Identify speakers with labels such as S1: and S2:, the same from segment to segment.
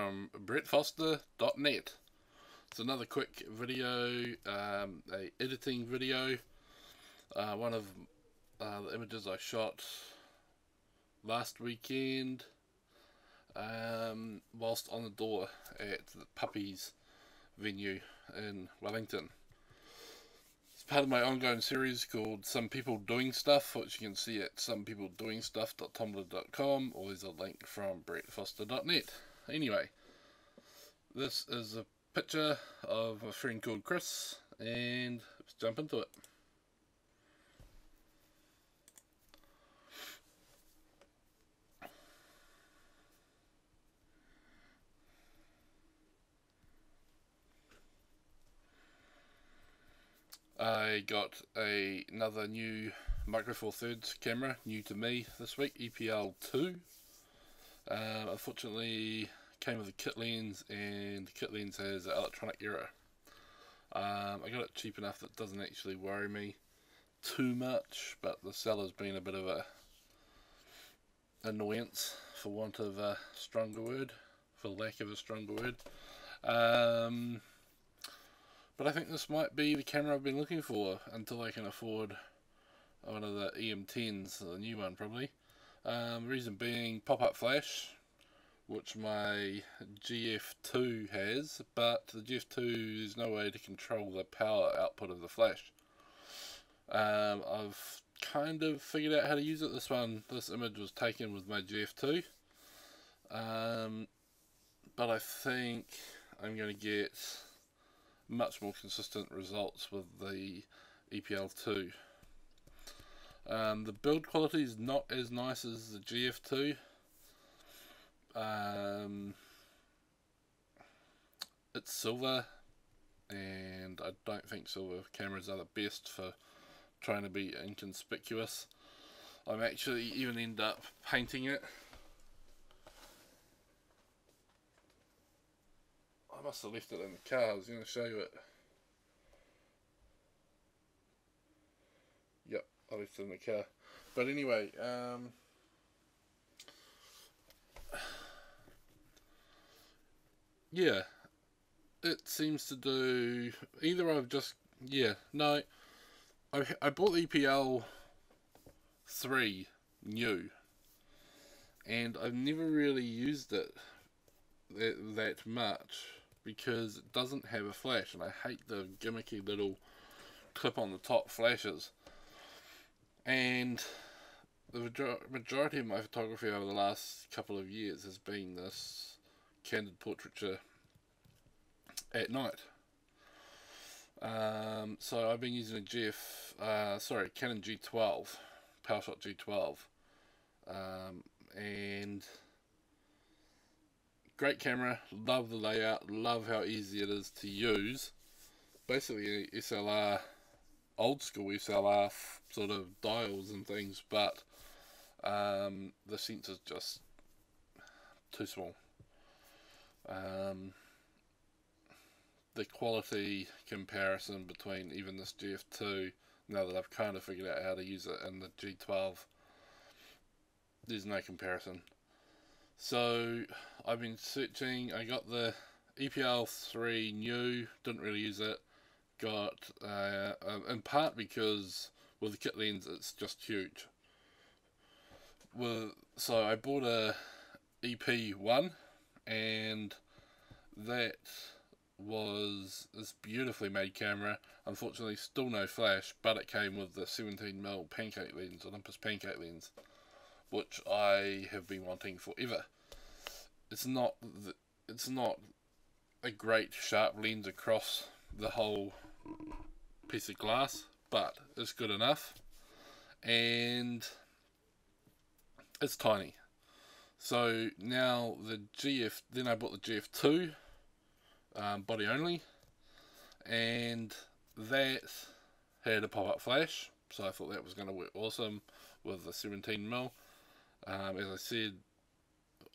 S1: from brettfoster.net. It's another quick video, a editing video. One of the images I shot last weekend whilst on the door at the Puppies venue in Wellington. It's part of my ongoing series called Some People Doing Stuff, which you can see at somepeopledoingstuff.tumblr.com, or there's a link from brettfoster.net. Anyway, this is a picture of a friend called Chris, and let's jump into it. I got another new Micro Four Thirds camera, new to me this week, EPL2. Unfortunately, came with a kit lens, and the kit lens has an electronic error. I got it cheap enough that it doesn't actually worry me too much, but the seller's been a bit of a annoyance, for want of a stronger word, for lack of a stronger word. But I think this might be the camera I've been looking for until I can afford one of the EM10s, the new one probably. Reason being pop-up flash, which my GF2 has, but the GF2 there's no way to control the power output of the flash. I've kind of figured out how to use it. This image was taken with my GF2, but I think I'm going to get much more consistent results with the EPL2. The build quality is not as nice as the GF2. It's silver, and I don't think silver cameras are the best for trying to be inconspicuous. I'm actually even end up painting it. I must have left it in the car. I was going to show you it. Yep, I left it in the car. But anyway, yeah, it seems to do either. I bought the EPL 3 new, and I've never really used it that much, because it doesn't have a flash, and I hate the gimmicky little clip on the top flashes. And the majority of my photography over the last couple of years has been this candid portraiture at night. So I've been using a Canon G12, PowerShot G12, and great camera, love the layout, love how easy it is to use. Basically SLR, old school SLR sort of dials and things, but the sensor's just too small. The quality comparison between even this GF2, now that I've kind of figured out how to use it, and the G12, there's no comparison. So I've been searching. I got the EPL3 new, didn't really use it. Got in part because with the kit lens it's just huge. So I bought a EP1, and that was this beautifully made camera. Unfortunately still no flash, but it came with the 17mm Pancake lens, Olympus Pancake lens, which I have been wanting forever. It's not a great sharp lens across the whole piece of glass, but it's good enough, and it's tiny. So now then I bought the GF2 body only, and that had a pop-up flash, so I thought that was going to work awesome with the 17mm. As I said,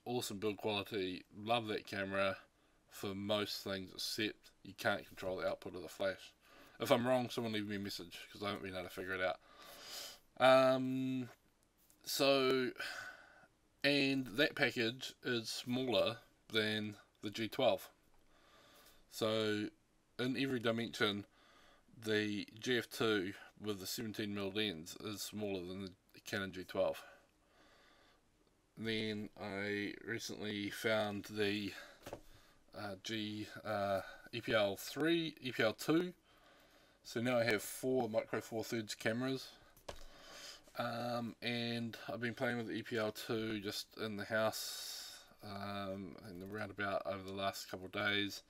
S1: awesome build quality, love that camera for most things, except you can't control the output of the flash. If I'm wrong, someone leave me a message, because I haven't been able to figure it out. And that package is smaller than the G12. So in every dimension, the GF2 with the 17mm lens is smaller than the Canon G12. Then I recently found the EPL3, EPL2. So now I have 4 micro four thirds cameras, and I've been playing with the EPL2 just in the house in the roundabout over the last couple of days,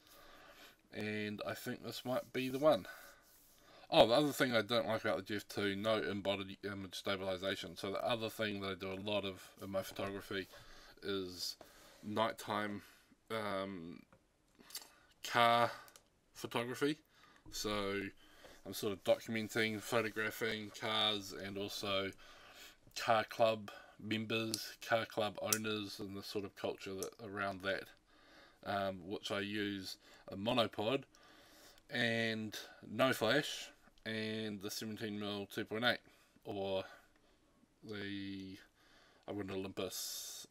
S1: and I think this might be the one. Oh, the other thing I don't like about the GF2, no embodied image stabilization. So the other thing that I do a lot of in my photography is nighttime car photography. So I'm sort of documenting, photographing cars, and also car club members, car club owners, and the sort of culture that around that, which I use a monopod and no flash and the 17mm 2.8 or the an Olympus,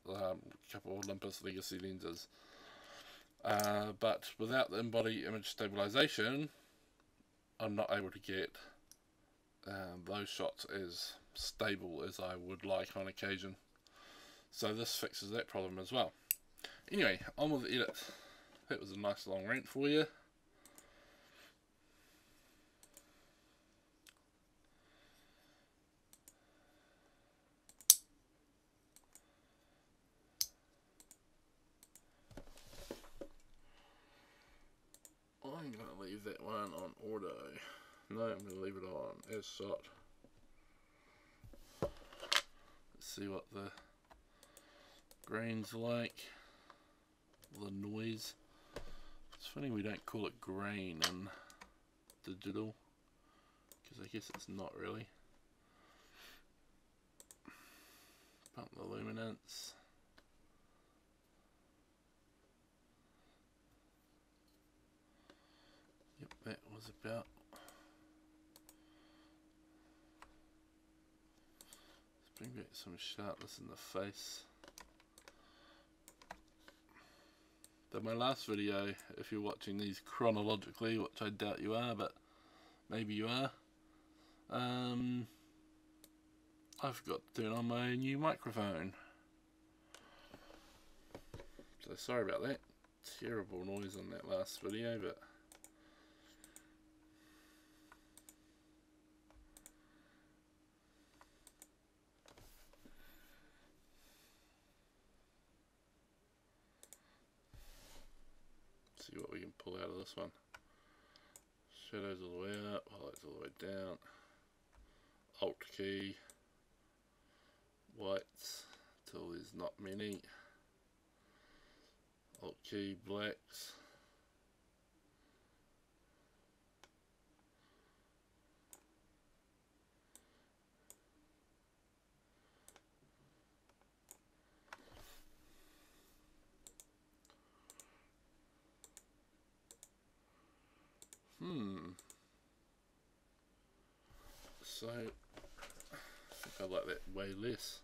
S1: couple of Olympus legacy lenses, but without the in-body image stabilization I'm not able to get those shots as stable as I would like on occasion. So this fixes that problem as well. Anyway, on with the edit. That was a nice long rant for you. I'm going to leave that one on auto. No, I'm going to leave it on as shot. Let's see what the grain's like. The noise. It's funny we don't call it grain in digital, because I guess it's not really. Bump the luminance. Yep, that was about. Let's bring back some sharpness in the face. But my last video, if you're watching these chronologically, which I doubt you are, but maybe you are, I forgot to turn on my new microphone. So sorry about that. Terrible noise on that last video, but see what we can pull out of this one. Shadows all the way up, highlights all the way down. Alt key, whites till there's not many. Alt key, blacks. So I think I like that way less.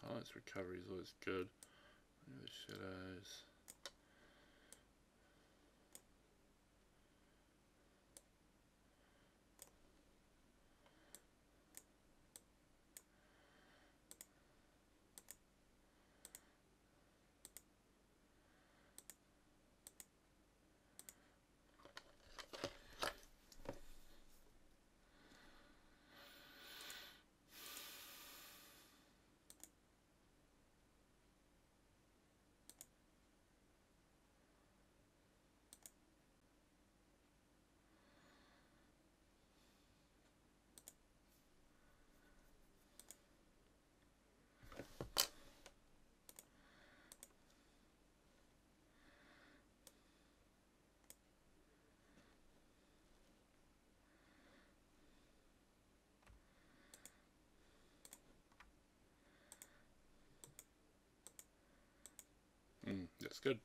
S1: Highlights recovery is always good. The shadows. That's good.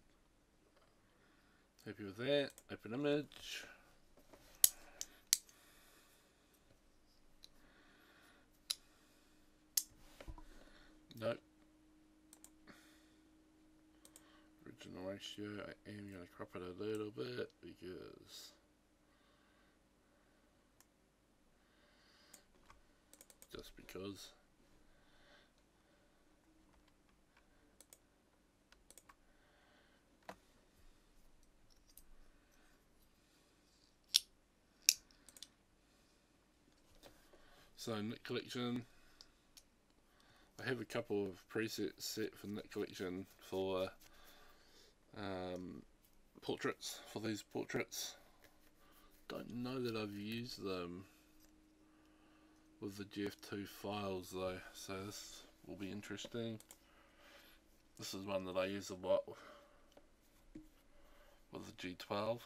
S1: Happy with that. Open image. Nope. Original ratio, I am going to crop it a little bit because just because. So Knit Collection, I have a couple of presets set for Knit Collection for portraits, for these portraits. Don't know that I've used them with the GF2 files though, so this will be interesting. This is one that I use a lot with the G12.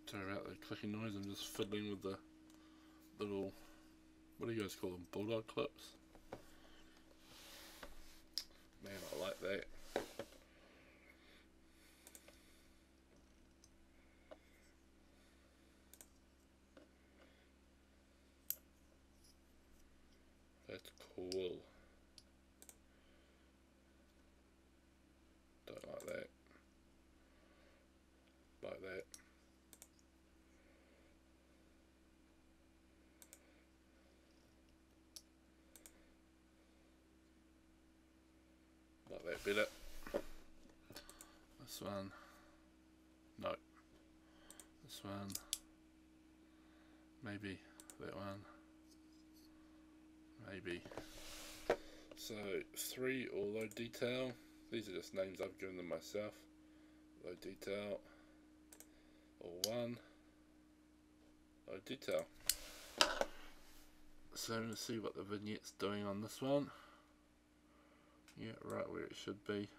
S1: Sorry about the clicking noise, I'm just fiddling with the little, what do you guys call them, bulldog clips? Man, I like that. That's cool. Don't like that. Like that. Like that better. This one. No. This one. Maybe that one. Maybe. So 3 or low detail. These are just names I've given them myself. Low detail. Or 1. Low detail. So I'm going to see what the vignette's doing on this one. Yeah, right where it should be.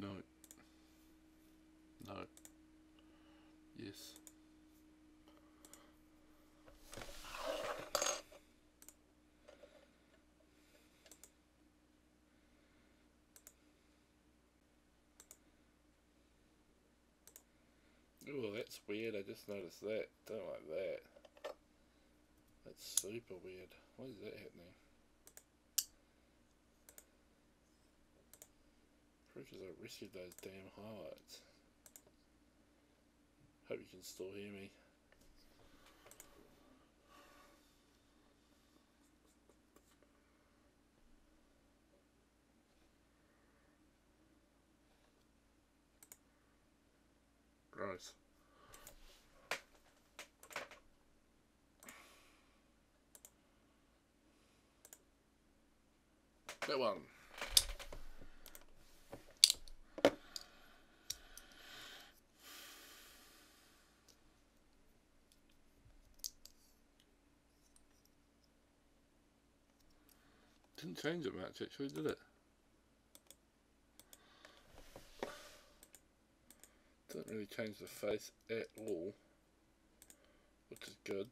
S1: No. No. Yes. Oh, that's weird. I just noticed that. Don't like that. That's super weird. Why is that happening? Because I rescued those damn highlights. Hope you can still hear me. Gross. That one. Didn't change it much actually, did it? Didn't really change the face at all, which is good.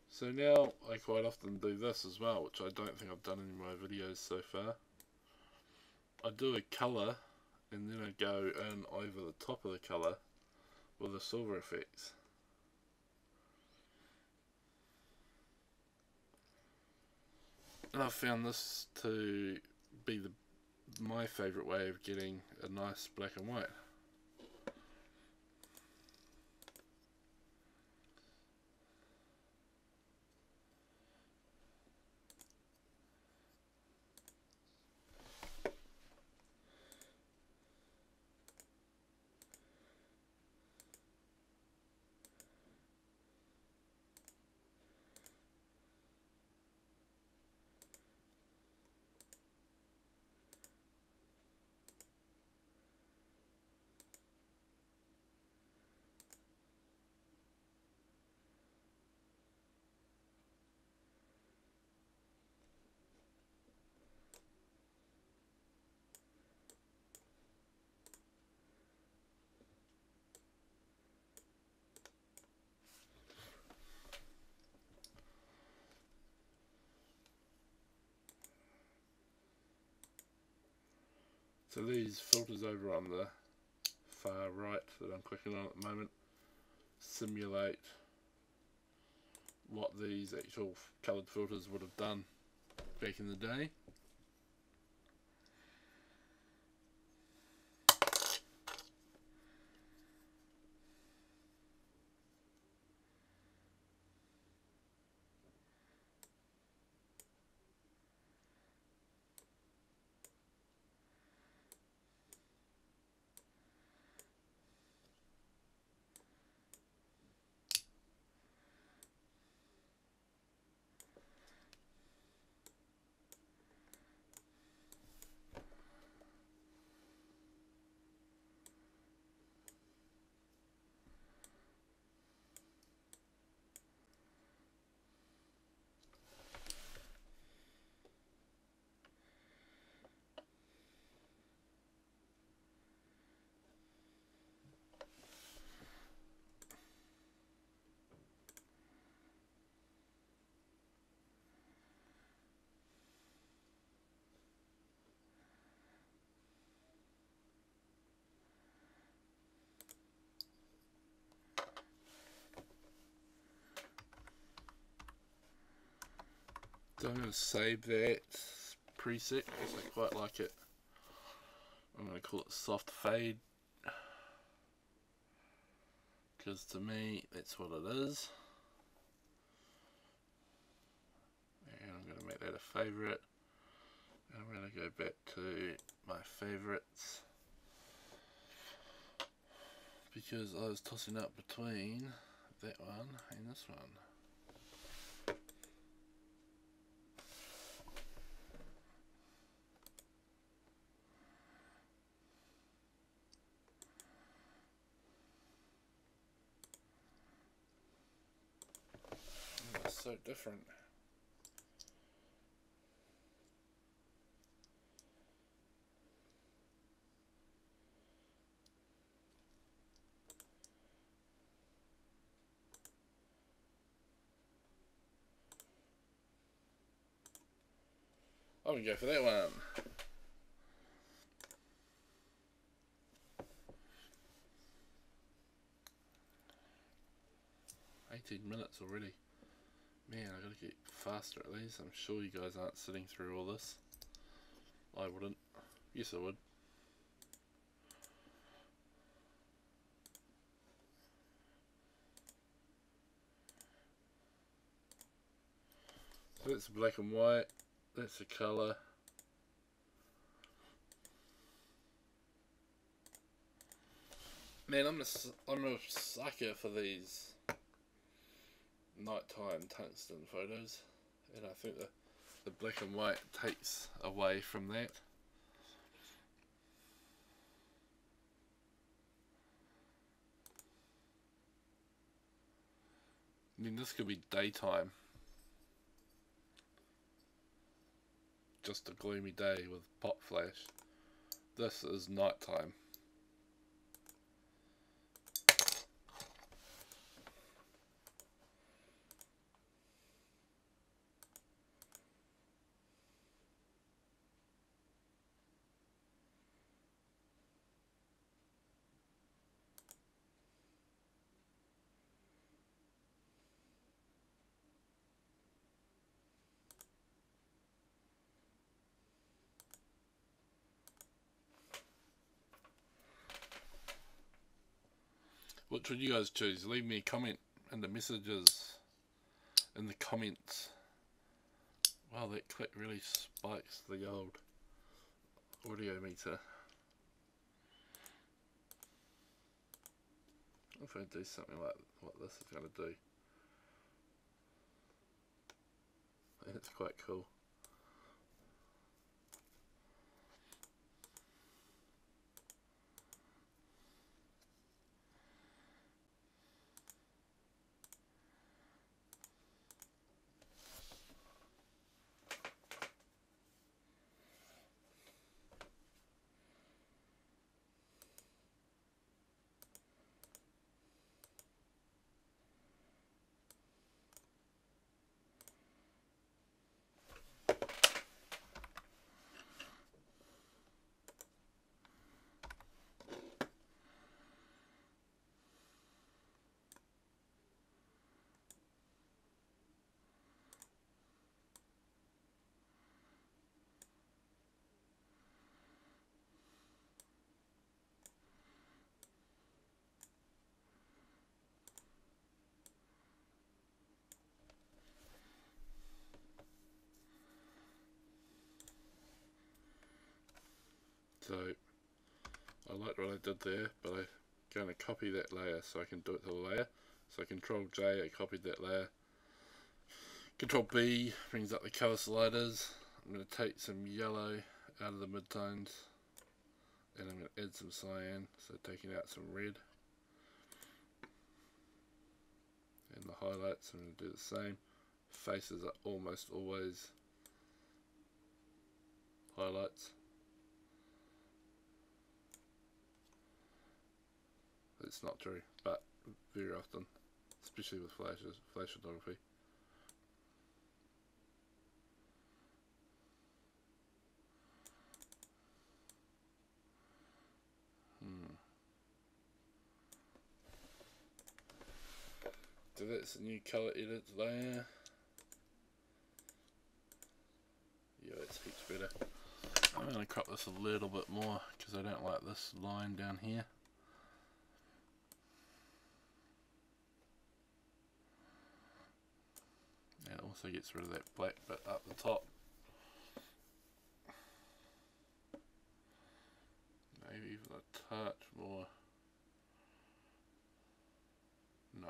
S1: So now I quite often do this as well, which I don't think I've done in my videos so far. I do a colour and then I go in over the top of the colour with the silver effects. And I've found this to be my favourite way of getting a nice black and white. So these filters over on the far right that I'm clicking on at the moment simulate what these actual coloured filters would have done back in the day. So I'm going to save that preset because I quite like it. I'm going to call it soft fade because to me that's what it is. And I'm going to make that a favourite. I'm going to go back to my favourites because I was tossing up between that one and this one. So different. I'm going to go for that one. Minutes already. Man, I gotta get faster at these. I'm sure you guys aren't sitting through all this. I wouldn't. Yes, I would. So that's black and white. That's the colour. Man, I'm a sucker for these nighttime tungsten photos, and I think the black and white takes away from that. I mean, this could be daytime, just a gloomy day with pop flash. This is nighttime. Which would you guys choose? Leave me a comment in the messages, in the comments. Wow, that click really spikes the old audio meter. If I do something like what this is going to do, it's quite cool. So I like what I did there, but I'm going to copy that layer so I can do it to the layer. So Control J, I copied that layer. Control B brings up the colour sliders. I'm going to take some yellow out of the midtones, and I'm going to add some cyan, so taking out some red. And the highlights, I'm going to do the same. Faces are almost always highlights. It's not true, but very often, especially with flash photography. So that's a new colour edit layer. Yeah, that's heaps better. I'm going to crop this a little bit more because I don't like this line down here. And it also gets rid of that black bit up the top. Maybe even a touch more. No.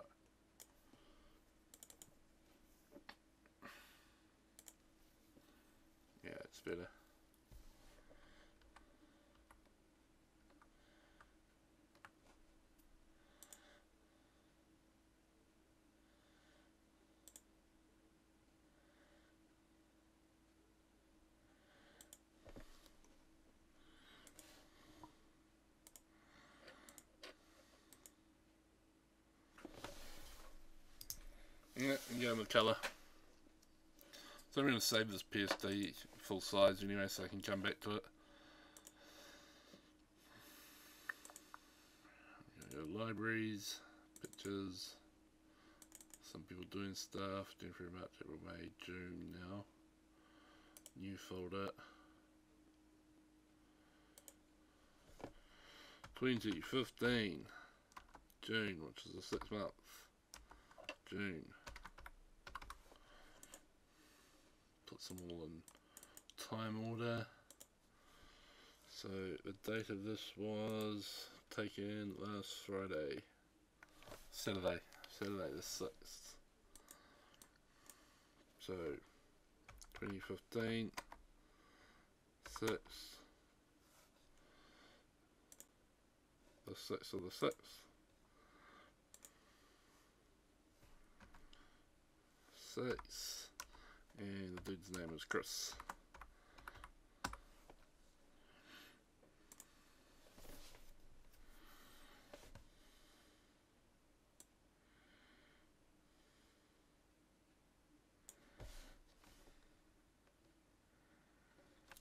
S1: Yeah, it's better. Yeah, and go with colour. So I'm going to save this PSD full size anyway so I can come back to it. Go libraries, pictures, some people doing stuff, doing pretty much April, May, June now. New folder. 2015, June, which is the 6th month. June. Put some all in time order. So the date of this was taken last Friday. Saturday the 6th. So 2015, 6th. The 6th of the 6th. 6. And the dude's name is Chris.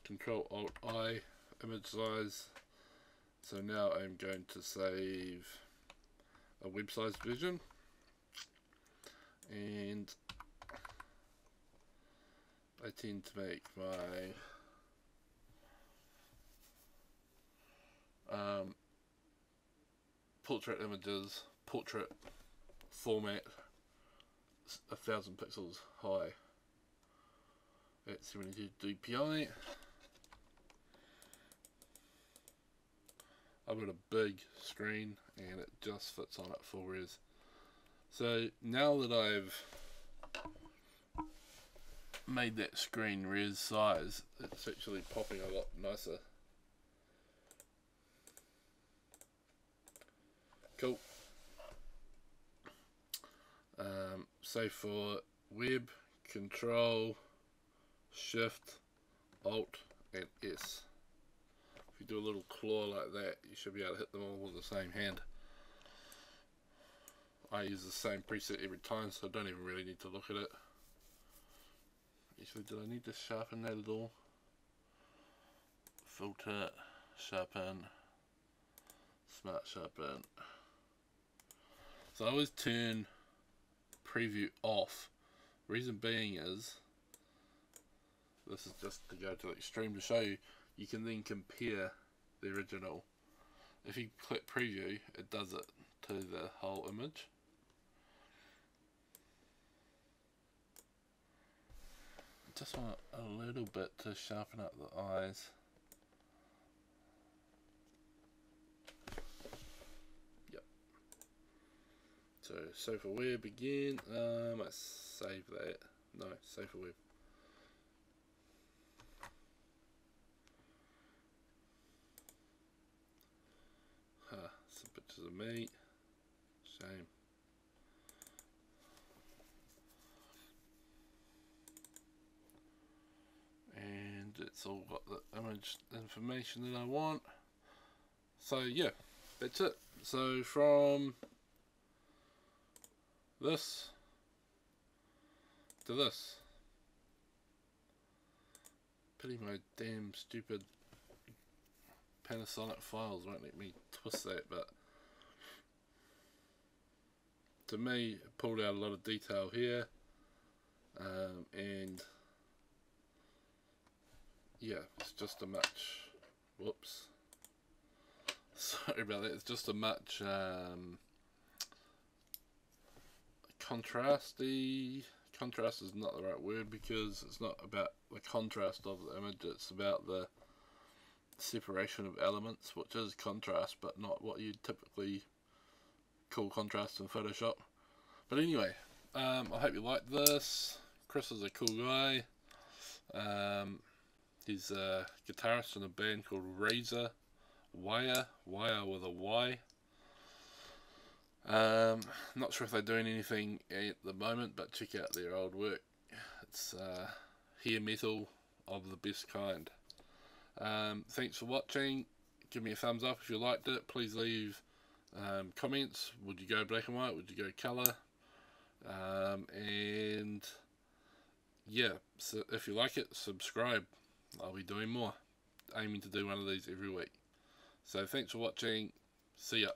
S1: Control Alt I, image size. So now I'm going to save a web size version. And I tend to make my portrait images, portrait format 1000 pixels high at 72 dpi. I've got a big screen and it just fits on it full res. So now that I've made that screen res size, it's actually popping a lot nicer. Cool. So for web, Control, Shift, Alt, and S. If you do a little claw like that, you should be able to hit them all with the same hand. I use the same preset every time, so I don't even really need to look at it. Actually, did I need to sharpen that at all? Filter, sharpen, smart sharpen. So I always turn preview off. Reason being is, this is just to go to the extreme to show you, you can then compare the original. If you click preview, it does it to the whole image. Just want a little bit to sharpen up the eyes. So for web again, let's save that. No, save for web. Some pictures of me. Shame. And it's all got the image information that I want. So yeah, that's it. So from this to this. Pity my damn stupid Panasonic files won't let me twist that, but to me it pulled out a lot of detail here, and yeah, it's just a much, whoops, sorry about that, it's just a much contrasty. Contrast is not the right word, because it's not about the contrast of the image, it's about the separation of elements, which is contrast, but not what you'd typically call contrast in Photoshop. But anyway, I hope you like this. Chris is a cool guy. He's a guitarist in a band called Razor Wire with a Y. Not sure if they're doing anything at the moment, but check out their old work. It's hair metal of the best kind. Thanks for watching. Give me a thumbs up if you liked it. Please leave comments. Would you go black and white? Would you go colour? And yeah, so if you like it, subscribe. I'll be doing more. Aiming to do one of these every week. So thanks for watching. See ya.